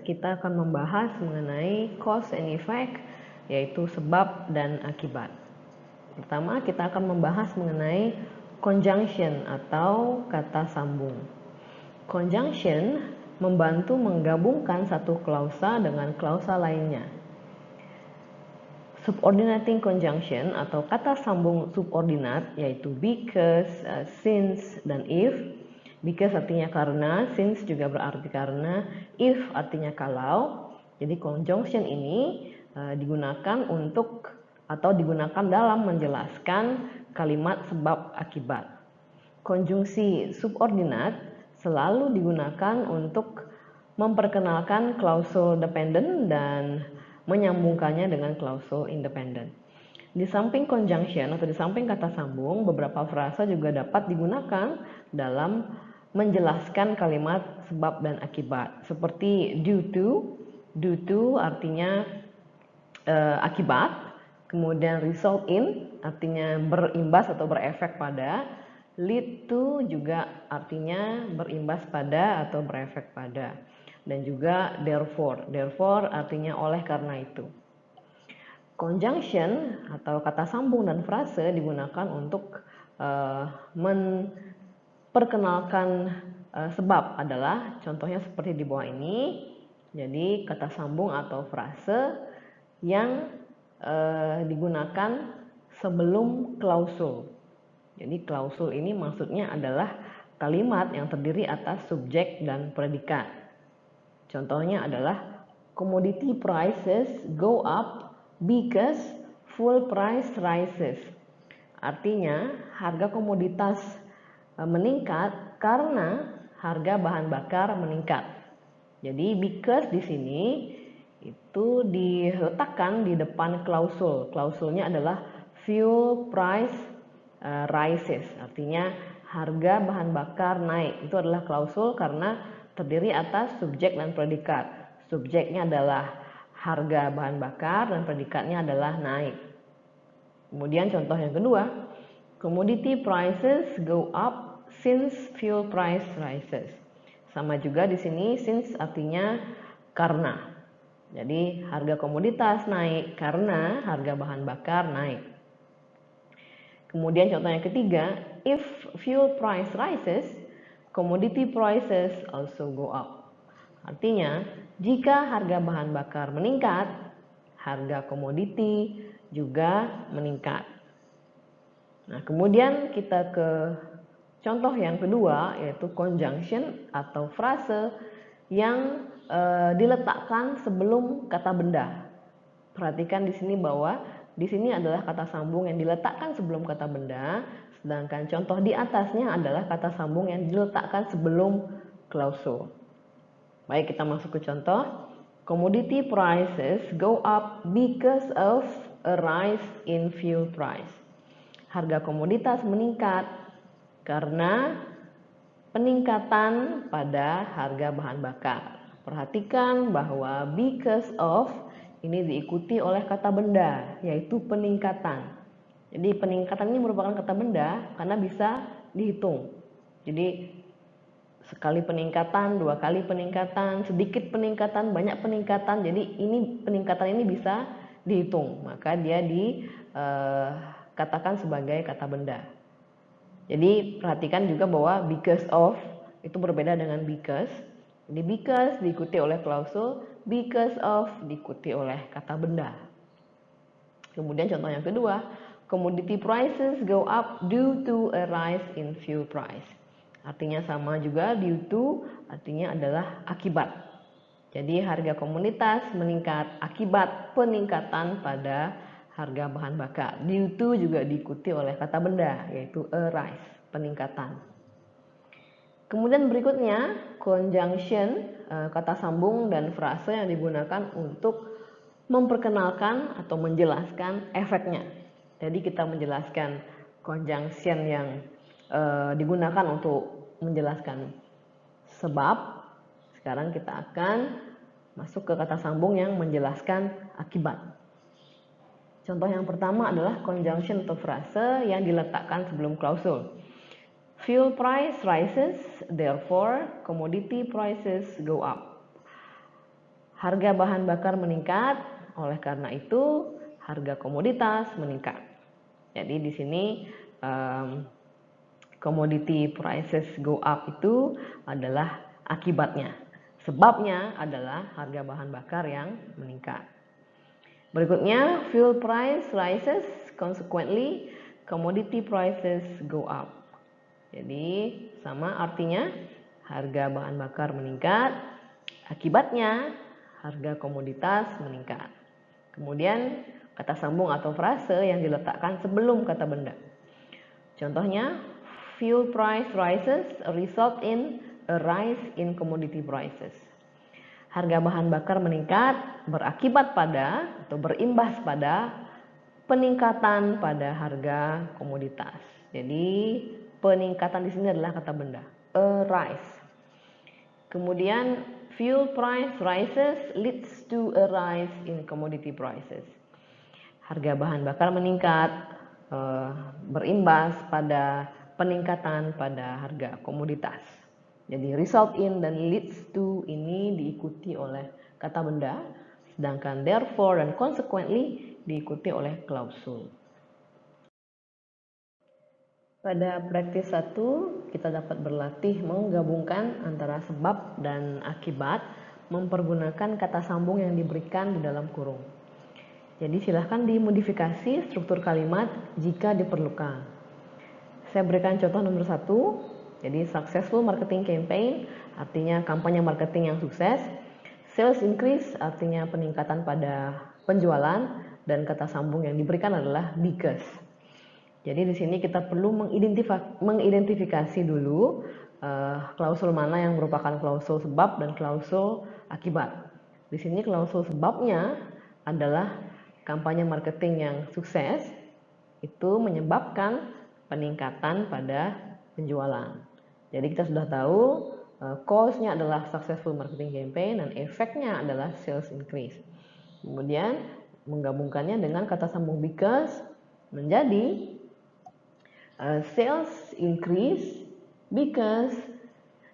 Kita akan membahas mengenai cause and effect, yaitu sebab dan akibat. Pertama, kita akan membahas mengenai conjunction atau kata sambung. Conjunction membantu menggabungkan satu klausa dengan klausa lainnya. Subordinating conjunction atau kata sambung subordinat yaitu because, since, dan if. Because artinya karena, since juga berarti karena, if artinya kalau. Jadi conjunction ini digunakan untuk atau digunakan dalam menjelaskan kalimat sebab akibat. Konjungsi subordinat selalu digunakan untuk memperkenalkan klausul dependent dan menyambungkannya dengan klausul independent. Di samping conjunction atau di samping kata sambung, beberapa frasa juga dapat digunakan dalam menjelaskan kalimat sebab dan akibat. Seperti due to artinya akibat, kemudian result in artinya berimbas atau berefek pada, lead to juga artinya berimbas pada atau berefek pada, dan juga therefore artinya oleh karena itu. Conjunction atau kata sambung dan frase digunakan untuk memperkenalkan sebab adalah contohnya seperti di bawah ini. Jadi kata sambung atau frase yang digunakan sebelum klausul. Jadi klausul ini maksudnya adalah kalimat yang terdiri atas subjek dan predikat. Contohnya adalah commodity prices go up because fuel price rises. Artinya harga komoditas meningkat karena harga bahan bakar meningkat. Jadi because di sini itu diletakkan di depan klausul. Klausulnya adalah fuel price rises. Artinya harga bahan bakar naik. Itu adalah klausul karena terdiri atas subjek dan predikat. Subjeknya adalah harga bahan bakar dan predikatnya adalah naik. Kemudian contoh yang kedua, commodity prices go up since fuel price rises. Sama juga di sini since artinya karena. Jadi harga komoditas naik karena harga bahan bakar naik. Kemudian contoh yang ketiga, if fuel price rises, commodity prices also go up. Artinya, jika harga bahan bakar meningkat, harga komoditi juga meningkat. Nah, kemudian kita ke contoh yang kedua, yaitu conjunction atau frase yang diletakkan sebelum kata benda. Perhatikan di sini bahwa di sini adalah kata sambung yang diletakkan sebelum kata benda, sedangkan contoh di atasnya adalah kata sambung yang diletakkan sebelum klausul. Baik, kita masuk ke contoh. Commodity prices go up because of a rise in fuel price. Harga komoditas meningkat karena peningkatan pada harga bahan bakar. Perhatikan bahwa because of ini diikuti oleh kata benda, yaitu peningkatan. Jadi peningkatan ini merupakan kata benda karena bisa dihitung. Jadi sekali peningkatan, dua kali peningkatan, sedikit peningkatan, banyak peningkatan. Jadi ini peningkatan ini bisa dihitung, maka dia dikatakan sebagai kata benda. Jadi perhatikan juga bahwa because of itu berbeda dengan because. Jadi because diikuti oleh klausul, because of diikuti oleh kata benda. Kemudian contoh yang kedua, commodity prices go up due to a rise in fuel price. Artinya sama juga, due to artinya adalah akibat. Jadi harga komoditas meningkat akibat peningkatan pada harga bahan bakar. Due to juga diikuti oleh kata benda, yaitu a rise, peningkatan. Kemudian berikutnya, conjunction, kata sambung dan frase yang digunakan untuk memperkenalkan atau menjelaskan efeknya. Jadi kita menjelaskan conjunction yang digunakan untuk menjelaskan sebab. Sekarang kita akan masuk ke kata sambung yang menjelaskan akibat. Contoh yang pertama adalah conjunction atau frase yang diletakkan sebelum klausul. Fuel price rises, therefore commodity prices go up. Harga bahan bakar meningkat, oleh karena itu harga komoditas meningkat. Jadi di sini commodity prices go up itu adalah akibatnya. Sebabnya adalah harga bahan bakar yang meningkat. Berikutnya, fuel price rises, consequently commodity prices go up. Jadi sama artinya harga bahan bakar meningkat, akibatnya harga komoditas meningkat. Kemudian kata sambung atau frase yang diletakkan sebelum kata benda. Contohnya, fuel price rises result in a rise in commodity prices. Harga bahan bakar meningkat berakibat pada atau berimbas pada peningkatan pada harga komoditas. Jadi peningkatan di sini adalah kata benda, a rise. Kemudian fuel price rises leads to a rise in commodity prices. Harga bahan bakar meningkat berimbas pada peningkatan pada harga komoditas. Jadi result in dan leads to ini diikuti oleh kata benda, sedangkan therefore dan consequently diikuti oleh klausul. Pada praktis 1, kita dapat berlatih menggabungkan antara sebab dan akibat mempergunakan kata sambung yang diberikan di dalam kurung. Jadi silahkan dimodifikasi struktur kalimat jika diperlukan. Saya berikan contoh nomor 1. Jadi successful marketing campaign artinya kampanye marketing yang sukses. Sales increase artinya peningkatan pada penjualan dan kata sambung yang diberikan adalah because. Jadi di sini kita perlu mengidentifikasi dulu klausul mana yang merupakan klausul sebab dan klausul akibat. Di sini klausul sebabnya adalah kampanye marketing yang sukses itu menyebabkan peningkatan pada penjualan. Jadi kita sudah tahu cause-nya adalah successful marketing campaign dan efeknya adalah sales increase. Kemudian menggabungkannya dengan kata sambung because menjadi sales increase because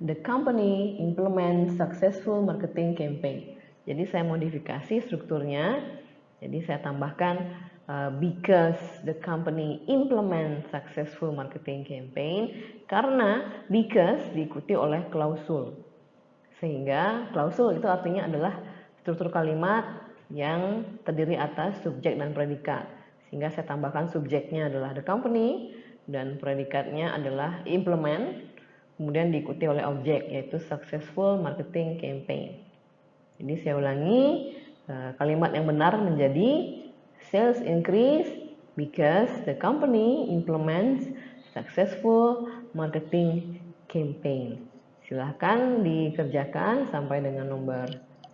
the company implement successful marketing campaign. Jadi saya modifikasi strukturnya. Jadi saya tambahkan because the company implement successful marketing campaign karena because diikuti oleh klausul. Sehingga klausul itu artinya adalah struktur kalimat yang terdiri atas subjek dan predikat. Sehingga saya tambahkan subjeknya adalah the company dan predikatnya adalah implement, kemudian diikuti oleh objek yaitu successful marketing campaign. Jadi saya ulangi, kalimat yang benar menjadi sales increase because the company implements successful marketing campaign. Silahkan dikerjakan sampai dengan nomor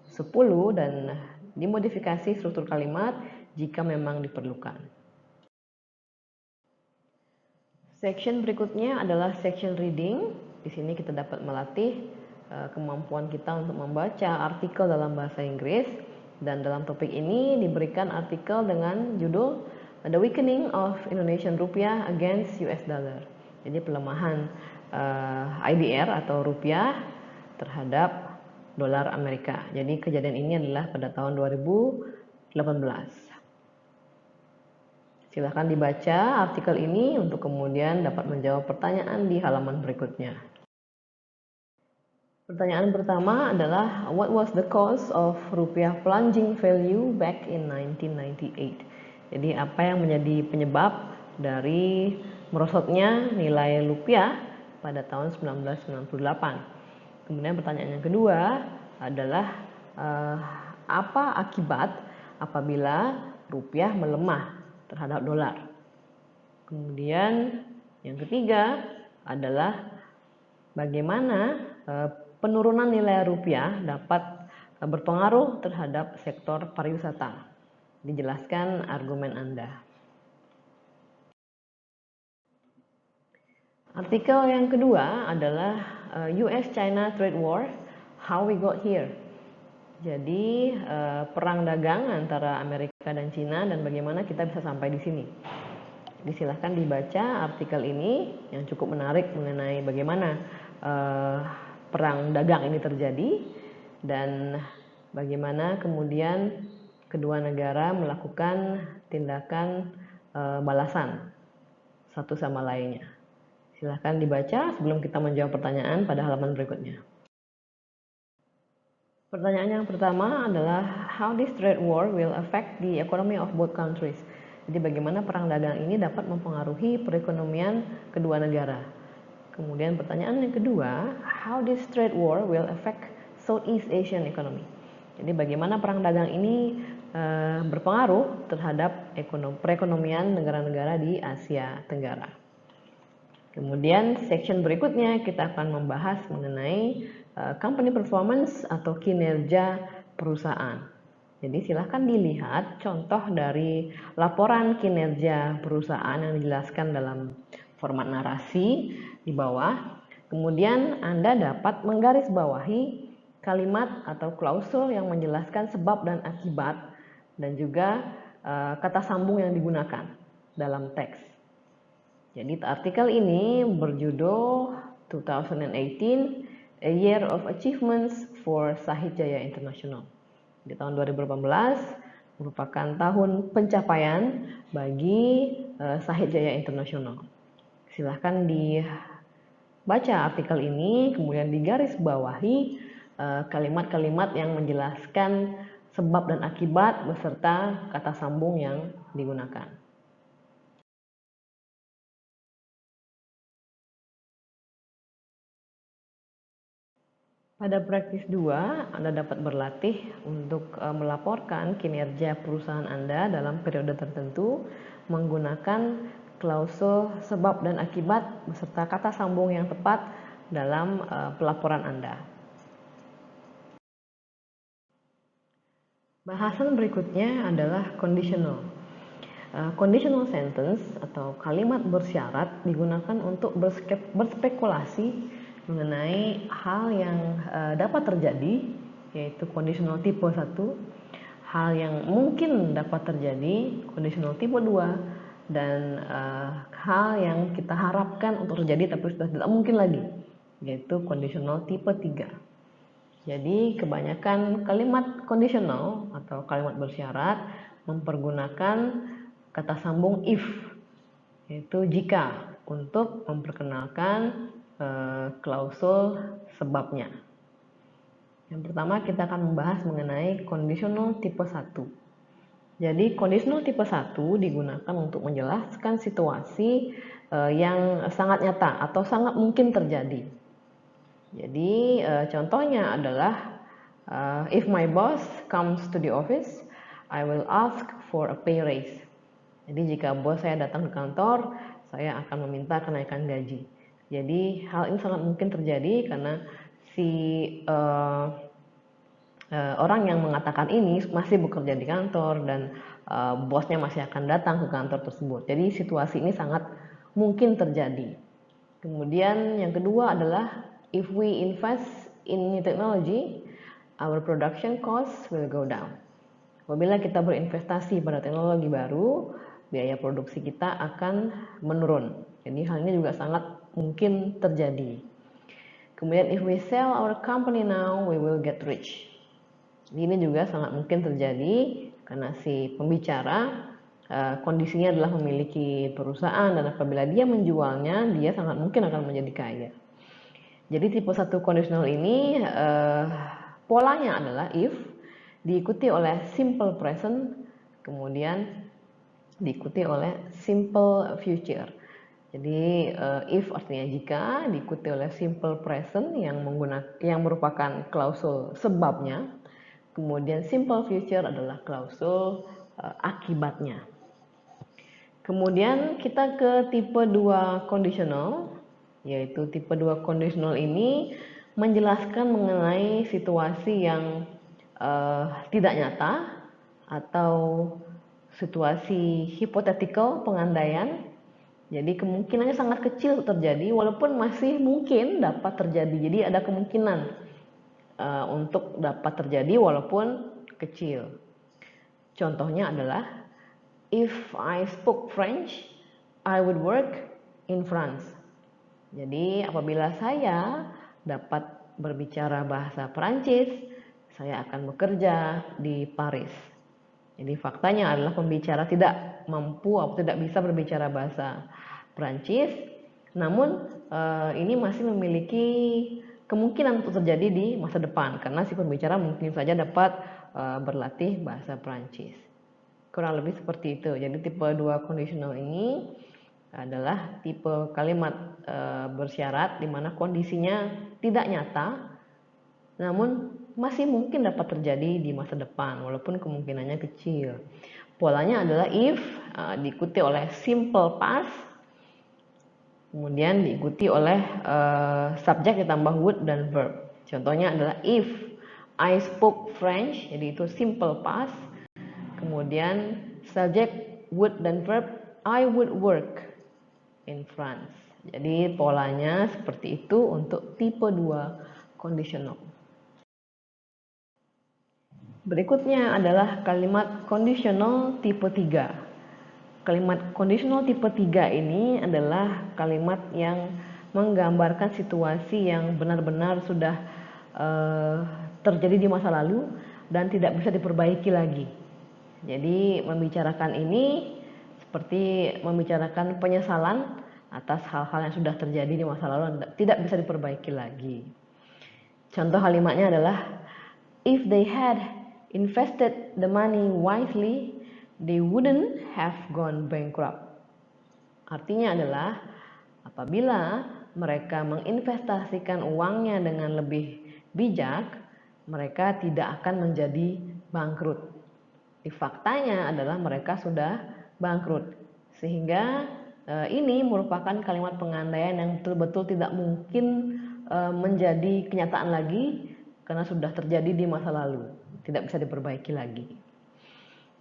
10 dan dimodifikasi struktur kalimat jika memang diperlukan. Section berikutnya adalah section reading. Di sini kita dapat melatih kemampuan kita untuk membaca artikel dalam bahasa Inggris. Dan dalam topik ini diberikan artikel dengan judul The Weakening of Indonesian Rupiah Against US Dollar. Jadi pelemahan IDR atau rupiah terhadap dolar Amerika. Jadi kejadian ini adalah pada tahun 2018. Silahkan dibaca artikel ini untuk kemudian dapat menjawab pertanyaan di halaman berikutnya. Pertanyaan pertama adalah what was the cause of rupiah plunging value back in 1998? Jadi apa yang menjadi penyebab dari merosotnya nilai rupiah pada tahun 1998? Kemudian pertanyaan yang kedua adalah apa akibat apabila rupiah melemah terhadap dolar. Kemudian yang ketiga adalah bagaimana penurunan nilai rupiah dapat berpengaruh terhadap sektor pariwisata. Dijelaskan argumen Anda. Artikel yang kedua adalah US-China Trade War, How We Got Here. Jadi perang dagang antara Amerika dan Cina dan bagaimana kita bisa sampai di sini. Silahkan dibaca artikel ini yang cukup menarik mengenai bagaimana perang dagang ini terjadi dan bagaimana kemudian kedua negara melakukan tindakan balasan satu sama lainnya. Silahkan dibaca sebelum kita menjawab pertanyaan pada halaman berikutnya. Pertanyaan yang pertama adalah how this trade war will affect the economy of both countries. Jadi bagaimana perang dagang ini dapat mempengaruhi perekonomian kedua negara. Kemudian pertanyaan yang kedua, how this trade war will affect Southeast Asian economy. Jadi bagaimana perang dagang ini berpengaruh terhadap perekonomian negara-negara di Asia Tenggara. Kemudian section berikutnya kita akan membahas mengenai company performance atau kinerja perusahaan. Jadi silahkan dilihat contoh dari laporan kinerja perusahaan yang dijelaskan dalam format narasi di bawah. Kemudian Anda dapat menggarisbawahi kalimat atau klausul yang menjelaskan sebab dan akibat dan juga kata sambung yang digunakan dalam teks. Jadi artikel ini berjudul 2018 A Year of Achievements for Sahid Jaya International. Di tahun 2018 merupakan tahun pencapaian bagi Sahid Jaya International. Silahkan dibaca artikel ini, kemudian digarisbawahi kalimat-kalimat yang menjelaskan sebab dan akibat beserta kata sambung yang digunakan. Pada praktis 2, Anda dapat berlatih untuk melaporkan kinerja perusahaan Anda dalam periode tertentu menggunakan klausul sebab dan akibat beserta kata sambung yang tepat dalam pelaporan Anda. Bahasan berikutnya adalah conditional. Conditional sentence atau kalimat bersyarat digunakan untuk berspekulasi mengenai hal yang dapat terjadi, yaitu conditional tipe 1, hal yang mungkin dapat terjadi, conditional tipe 2, dan hal yang kita harapkan untuk terjadi tapi sudah tidak mungkin lagi, yaitu conditional tipe 3. Jadi kebanyakan kalimat conditional atau kalimat bersyarat mempergunakan kata sambung if, yaitu jika, untuk memperkenalkan klausul sebabnya. Yang pertama kita akan membahas mengenai conditional tipe 1. Jadi conditional tipe 1 digunakan untuk menjelaskan situasi yang sangat nyata atau sangat mungkin terjadi. Jadi contohnya adalah if my boss comes to the office, I will ask for a pay raise. Jadi jika bos saya datang ke kantor, saya akan meminta kenaikan gaji. Jadi hal ini sangat mungkin terjadi karena si orang yang mengatakan ini masih bekerja di kantor dan bosnya masih akan datang ke kantor tersebut. Jadi situasi ini sangat mungkin terjadi. Kemudian yang kedua adalah if we invest in new technology, our production costs will go down. Apabila kita berinvestasi pada teknologi baru, biaya produksi kita akan menurun. Jadi hal ini juga sangat mungkin terjadi. Kemudian if we sell our company now, we will get rich. Ini juga sangat mungkin terjadi karena si pembicara kondisinya adalah memiliki perusahaan dan apabila dia menjualnya, dia sangat mungkin akan menjadi kaya. Jadi tipe 1 conditional ini polanya adalah if, diikuti oleh simple present, kemudian diikuti oleh simple future. Jadi if artinya jika, diikuti oleh simple present yang merupakan klausul sebabnya. Kemudian simple future adalah klausul akibatnya. Kemudian kita ke tipe 2 conditional, yaitu tipe 2 conditional ini menjelaskan mengenai situasi yang tidak nyata atau situasi hypothetical, pengandaian. Jadi kemungkinannya sangat kecil terjadi walaupun masih mungkin dapat terjadi. Jadi ada kemungkinan untuk dapat terjadi walaupun kecil. Contohnya adalah if I spoke French, I would work in France. Jadi apabila saya dapat berbicara bahasa Perancis, saya akan bekerja di Paris. Jadi faktanya adalah pembicara tidak mampu atau tidak bisa berbicara bahasa Prancis, namun ini masih memiliki kemungkinan untuk terjadi di masa depan karena si pembicara mungkin saja dapat berlatih bahasa Prancis. Kurang lebih seperti itu. Jadi tipe 2 conditional ini adalah tipe kalimat bersyarat di mana kondisinya tidak nyata, namun masih mungkin dapat terjadi di masa depan walaupun kemungkinannya kecil. Polanya adalah if, diikuti oleh simple past, kemudian diikuti oleh subjek ditambah would dan verb. Contohnya adalah if I spoke French, jadi itu simple past, kemudian subjek would dan verb I would work in France. Jadi polanya seperti itu untuk tipe 2 conditional. Berikutnya adalah kalimat conditional tipe 3. Kalimat conditional tipe 3 ini adalah kalimat yang menggambarkan situasi yang benar-benar sudah terjadi di masa lalu dan tidak bisa diperbaiki lagi. Jadi membicarakan ini seperti membicarakan penyesalan atas hal-hal yang sudah terjadi di masa lalu dan tidak bisa diperbaiki lagi. Contoh kalimatnya adalah if they had invested the money wisely, they wouldn't have gone bankrupt. Artinya adalah apabila mereka menginvestasikan uangnya dengan lebih bijak, mereka tidak akan menjadi bangkrut. Di faktanya adalah mereka sudah bangkrut. Sehingga ini merupakan kalimat pengandaian yang betul-betul tidak mungkin menjadi kenyataan lagi karena sudah terjadi di masa lalu, tidak bisa diperbaiki lagi.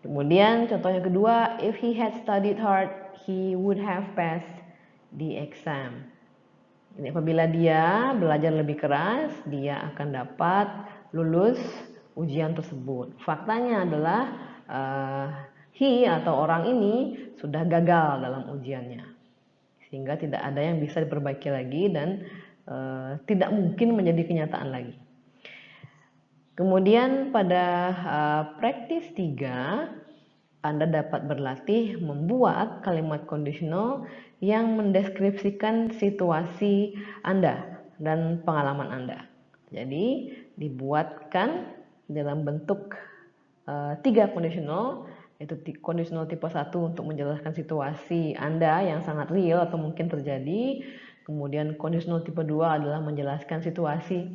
Kemudian contoh yang kedua, if he had studied hard, he would have passed the exam. Ini apabila dia belajar lebih keras, dia akan dapat lulus ujian tersebut. Faktanya adalah he atau orang ini sudah gagal dalam ujiannya, sehingga tidak ada yang bisa diperbaiki lagi dan tidak mungkin menjadi kenyataan lagi. Kemudian pada praktis 3, Anda dapat berlatih membuat kalimat conditional yang mendeskripsikan situasi Anda dan pengalaman Anda. Jadi dibuatkan dalam bentuk 3 conditional, yaitu conditional tipe 1 untuk menjelaskan situasi Anda yang sangat real atau mungkin terjadi. Kemudian conditional tipe 2 adalah menjelaskan situasi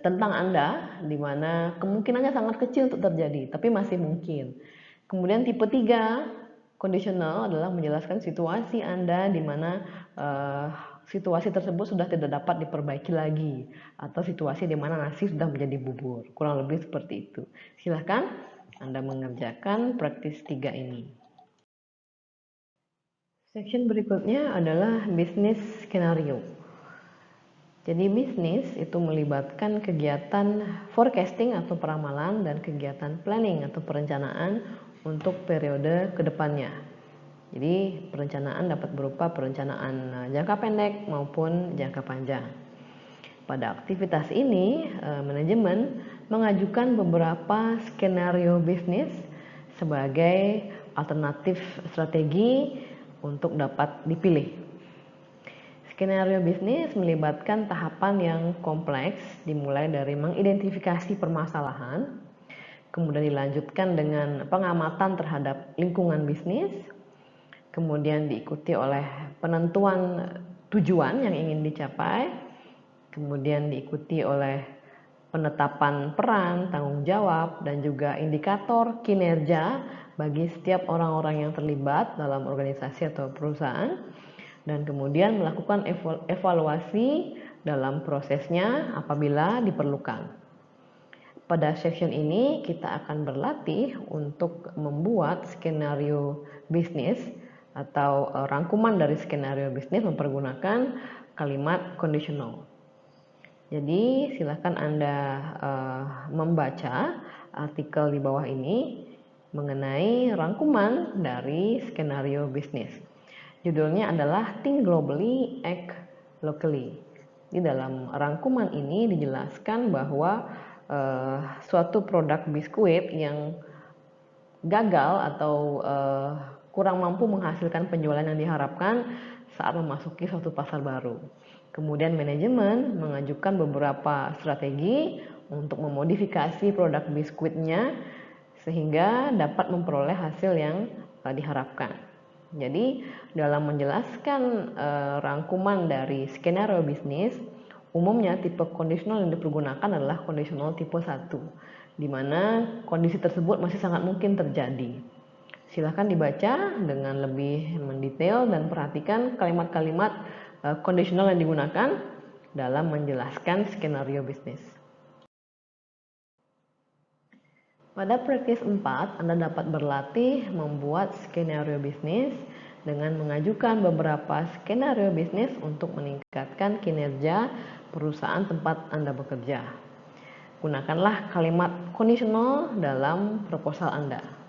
tentang Anda di mana kemungkinannya sangat kecil untuk terjadi, tapi masih mungkin. Kemudian tipe 3 conditional adalah menjelaskan situasi Anda di mana situasi tersebut sudah tidak dapat diperbaiki lagi, atau situasi di mana nasi sudah menjadi bubur. Kurang lebih seperti itu. Silahkan Anda mengerjakan praktis 3 ini. Section berikutnya adalah business scenario. Jadi bisnis itu melibatkan kegiatan forecasting atau peramalan dan kegiatan planning atau perencanaan untuk periode kedepannya. Jadi perencanaan dapat berupa perencanaan jangka pendek maupun jangka panjang. Pada aktivitas ini, manajemen mengajukan beberapa skenario bisnis sebagai alternatif strategi untuk dapat dipilih. Skenario bisnis melibatkan tahapan yang kompleks, dimulai dari mengidentifikasi permasalahan, kemudian dilanjutkan dengan pengamatan terhadap lingkungan bisnis, kemudian diikuti oleh penentuan tujuan yang ingin dicapai, kemudian diikuti oleh penetapan peran, tanggung jawab, dan juga indikator kinerja bagi setiap orang-orang yang terlibat dalam organisasi atau perusahaan, dan kemudian melakukan evaluasi dalam prosesnya apabila diperlukan. Pada section ini kita akan berlatih untuk membuat skenario bisnis atau rangkuman dari skenario bisnis mempergunakan kalimat conditional. Jadi silakan Anda membaca artikel di bawah ini mengenai rangkuman dari skenario bisnis. Judulnya adalah Think Globally, Act Locally. Di dalam rangkuman ini dijelaskan bahwa suatu produk biskuit yang gagal atau kurang mampu menghasilkan penjualan yang diharapkan saat memasuki suatu pasar baru. Kemudian manajemen mengajukan beberapa strategi untuk memodifikasi produk biskuitnya sehingga dapat memperoleh hasil yang diharapkan. Jadi dalam menjelaskan rangkuman dari skenario bisnis, umumnya tipe kondisional yang dipergunakan adalah kondisional tipe 1, di mana kondisi tersebut masih sangat mungkin terjadi. Silahkan dibaca dengan lebih mendetail dan perhatikan kalimat-kalimat kondisional yang digunakan dalam menjelaskan skenario bisnis. Pada praktis 4, Anda dapat berlatih membuat skenario bisnis dengan mengajukan beberapa skenario bisnis untuk meningkatkan kinerja perusahaan tempat Anda bekerja. Gunakanlah kalimat kondisional dalam proposal Anda.